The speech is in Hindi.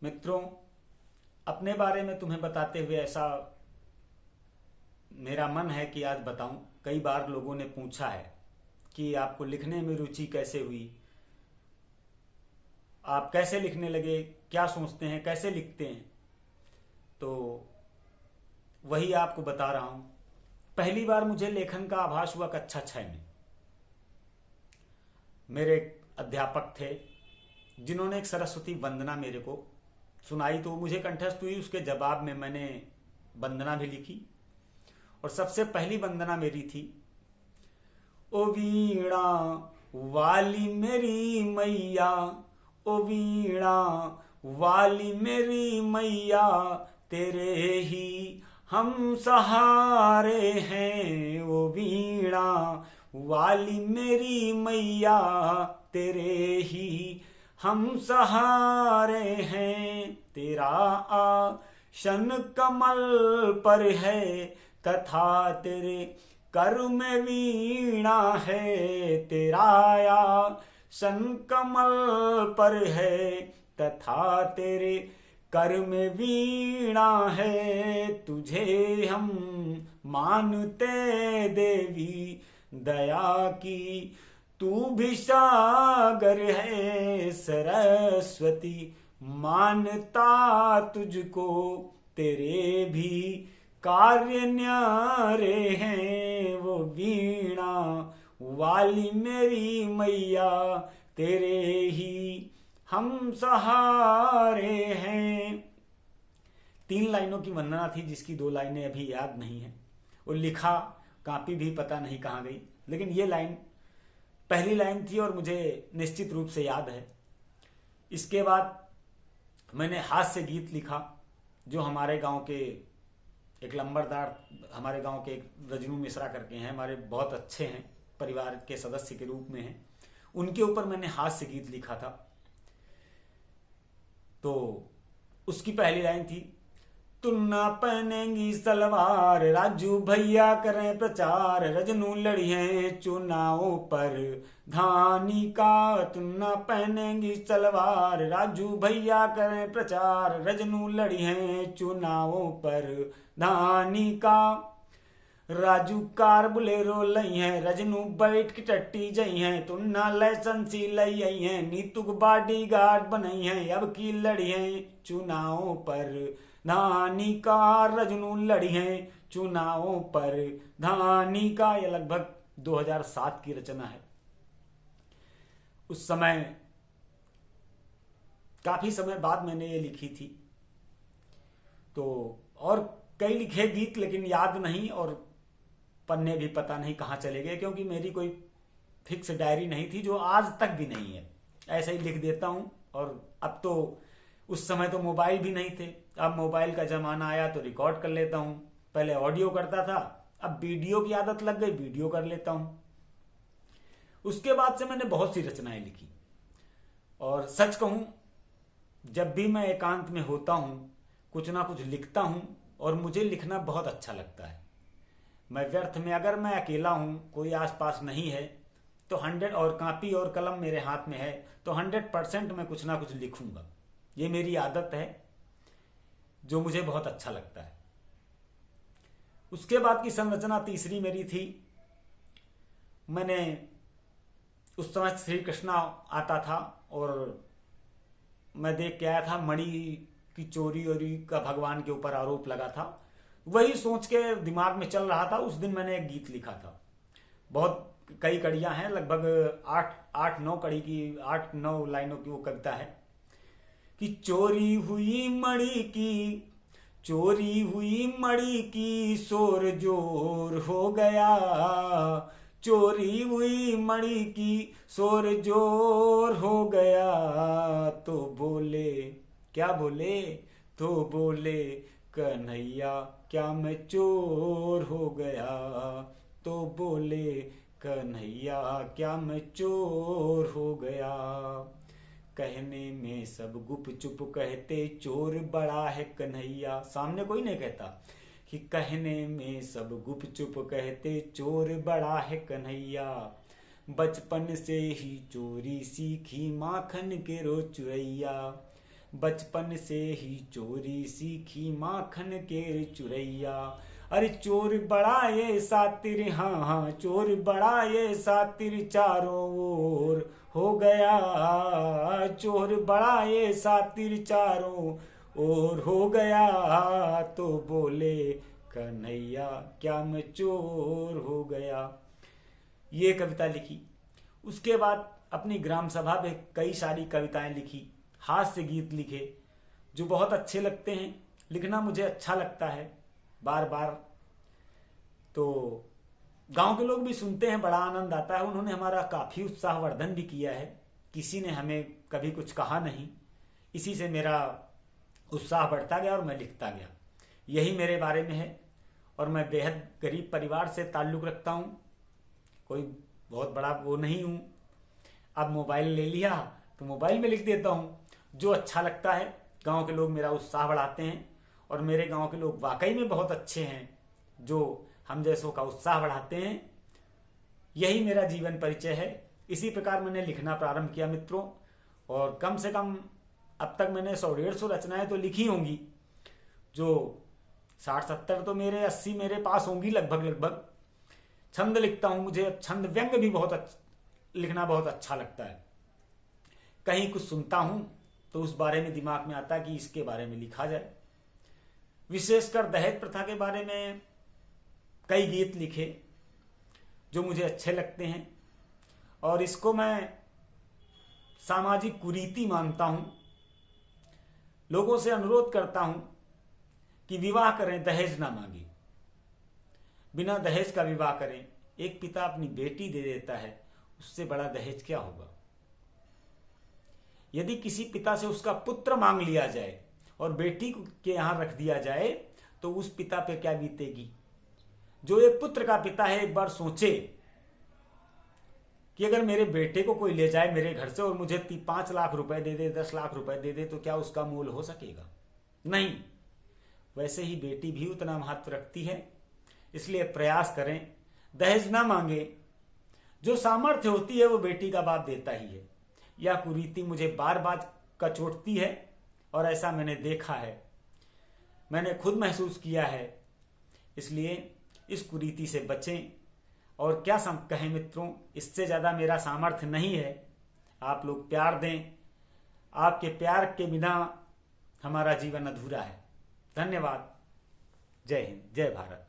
मित्रों, अपने बारे में तुम्हें बताते हुए ऐसा मेरा मन है कि आज बताऊं। कई बार लोगों ने पूछा है कि आपको लिखने में रुचि कैसे हुई, आप कैसे लिखने लगे, क्या सोचते हैं, कैसे लिखते हैं। तो वही आपको बता रहा हूं। पहली बार मुझे लेखन का आभास हुआ कक्षा 6 में। मेरे एक अध्यापक थे जिन्होंने एक सरस्वती वंदना मेरे को सुनाई, तो मुझे कंठस्थ हुई। उसके जवाब में मैंने वंदना भी लिखी और सबसे पहली वंदना मेरी थी, ओ वीणा वाली मेरी मैया, ओ वीणा वाली मेरी मैया, तेरे ही हम सहारे हैं। ओ वीणा वाली मेरी मैया, तेरे ही हम सहारे हैं। तेरा आसन कमल पर है तथा तेरे कर में वीणा है। तेरा आसन कमल पर है तथा तेरे कर में वीणा है। तुझे हम मानते देवी दया की, तू भी सागर है सरस्वती। मानता तुझको तेरे भी कार्य न्यारे हैं। वो वीणा वाली मेरी मैया, तेरे ही हम सहारे हैं। 3 लाइनों की वंदना थी जिसकी 2 लाइनें अभी याद नहीं है और लिखा कापी भी पता नहीं कहाँ गई, लेकिन ये लाइन पहली लाइन थी और मुझे निश्चित रूप से याद है। इसके बाद मैंने हास्य गीत लिखा जो हमारे गांव के एक लंबरदार, हमारे गांव के एक रजनू मिश्रा करके हैं, हमारे बहुत अच्छे हैं, परिवार के सदस्य के रूप में हैं। उनके ऊपर मैंने हास्य गीत लिखा था। तो उसकी पहली लाइन थी, तुन्ना पहनेंगी सलवार, राजू भैया करें प्रचार, रजनू लड़ी है चुनावों पर धानी का। तुन्ना पहनेंगी सलवार, राजू भैया करें प्रचार, रजनू लड़ी है चुनावों पर धानी का। राजू कार बुलेरो लई है, रजनू बैठ की टट्टी जई है, तुन्ना लाइसेंसी लई आई है, नीतू बॉडी गार्ड बनई है। अब की लड़ी है चुनावों पर धानी का, रजनू लड़ी है चुनावों पर धानी का। यह लगभग 2007 की रचना है। उस समय काफी समय बाद मैंने ये लिखी थी। तो और कई लिखे गीत लेकिन याद नहीं, और पन्ने भी पता नहीं कहाँ चले गए, क्योंकि मेरी कोई फिक्स डायरी नहीं थी, जो आज तक भी नहीं है। ऐसे ही लिख देता हूँ। और अब तो उस समय तो मोबाइल भी नहीं थे, अब मोबाइल का जमाना आया तो रिकॉर्ड कर लेता हूँ। पहले ऑडियो करता था, अब वीडियो की आदत लग गई, वीडियो कर लेता हूँ। उसके बाद से मैंने बहुत सी रचनाएं लिखी, और सच कहूं जब भी मैं एकांत में होता हूं कुछ ना कुछ लिखता हूं, और मुझे लिखना बहुत अच्छा लगता है। मैं व्यर्थ में, अगर मैं अकेला हूं, कोई आसपास नहीं है, तो 100, और कापी और कलम मेरे हाथ में है, तो 100% मैं कुछ ना कुछ लिखूंगा। ये मेरी आदत है जो मुझे बहुत अच्छा लगता है। उसके बाद की संरचना तीसरी मेरी थी। मैंने उस समय श्री कृष्णा आता था और मैं देख के आया था, मणि की चोरी ओरी का भगवान के ऊपर आरोप लगा था। वही सोच के दिमाग में चल रहा था। उस दिन मैंने एक गीत लिखा था। बहुत कई कड़ियां हैं, लगभग 8-9 कड़ी की, 8-9 लाइनों की वो कविता है कि चोरी हुई मणि की, चोरी हुई मणि की, शोर जोर हो गया। चोरी हुई मणि की, शोर जोर हो गया। तो बोले, क्या बोले, तो बोले कन्हैया क्या मैं चोर हो गया। तो बोले कन्हैया क्या मैं चोर हो गया। कहने में सब गुप चुप कहते, चोर बड़ा है कन्हैया। सामने कोई नहीं कहता कि कहने में सब गुप चुप कहते, चोर बड़ा है कन्हैया। बचपन से ही चोरी सीखी, माखन के रो चुरैया। बचपन से ही चोरी सीखी माखन के चुरैया। अरे चोर बड़ा ये सातिर, हाँ हाँ चोर बड़ा ये सातिर चारों ओर हो गया। चोर बड़ा ये सातिर चारों ओर हो गया। तो बोले कन्हैया क्या मैं चोर हो गया। ये कविता लिखी। उसके बाद अपनी ग्राम सभा में कई सारी कविताएं लिखी, हास्य गीत लिखे जो बहुत अच्छे लगते हैं। लिखना मुझे अच्छा लगता है बार बार। तो गांव के लोग भी सुनते हैं, बड़ा आनंद आता है। उन्होंने हमारा काफी उत्साहवर्धन भी किया है, किसी ने हमें कभी कुछ कहा नहीं। इसी से मेरा उत्साह बढ़ता गया और मैं लिखता गया। यही मेरे बारे में है। और मैं बेहद गरीब परिवार से ताल्लुक़ रखता हूँ, कोई बहुत बड़ा वो नहीं हूँ। अब मोबाइल ले लिया तो मोबाइल में लिख देता हूँ जो अच्छा लगता है। गांव के लोग मेरा उत्साह बढ़ाते हैं और मेरे गांव के लोग वाकई में बहुत अच्छे हैं जो हम जैसों का उत्साह बढ़ाते हैं। यही मेरा जीवन परिचय है। इसी प्रकार मैंने लिखना प्रारंभ किया मित्रों, और कम से कम अब तक मैंने 100-150 रचनाएं तो लिखी होंगी। जो 60-70 तो 80 मेरे पास होंगी लगभग। छंद लिखता हूं, मुझे छंद व्यंग भी लिखना बहुत अच्छा लगता है। कहीं कुछ सुनता हूं तो उस बारे में दिमाग में आता है कि इसके बारे में लिखा जाए। विशेषकर दहेज प्रथा के बारे में कई गीत लिखे जो मुझे अच्छे लगते हैं, और इसको मैं सामाजिक कुरीति मानता हूं। लोगों से अनुरोध करता हूं कि विवाह करें, दहेज ना मांगे, बिना दहेज का विवाह करें। एक पिता अपनी बेटी दे देता है, उससे बड़ा दहेज क्या होगा। यदि किसी पिता से उसका पुत्र मांग लिया जाए और बेटी के यहां रख दिया जाए तो उस पिता पे क्या बीतेगी। जो एक पुत्र का पिता है, एक बार सोचे कि अगर मेरे बेटे को कोई ले जाए मेरे घर से और मुझे 5 लाख रुपए दे दे, 10 लाख रुपए दे दे, तो क्या उसका मोल हो सकेगा? नहीं। वैसे ही बेटी भी उतना महत्व रखती है। इसलिए प्रयास करें, दहेज ना मांगे। जो सामर्थ्य होती है वो बेटी का बाप देता ही है। यह कुरीति मुझे बार बार कचोटती है और ऐसा मैंने देखा है, मैंने खुद महसूस किया है। इसलिए इस कुरीति से बचें। और क्या कहें मित्रों, इससे ज्यादा मेरा सामर्थ्य नहीं है। आप लोग प्यार दें, आपके प्यार के बिना हमारा जीवन अधूरा है। धन्यवाद। जय हिंद, जय भारत।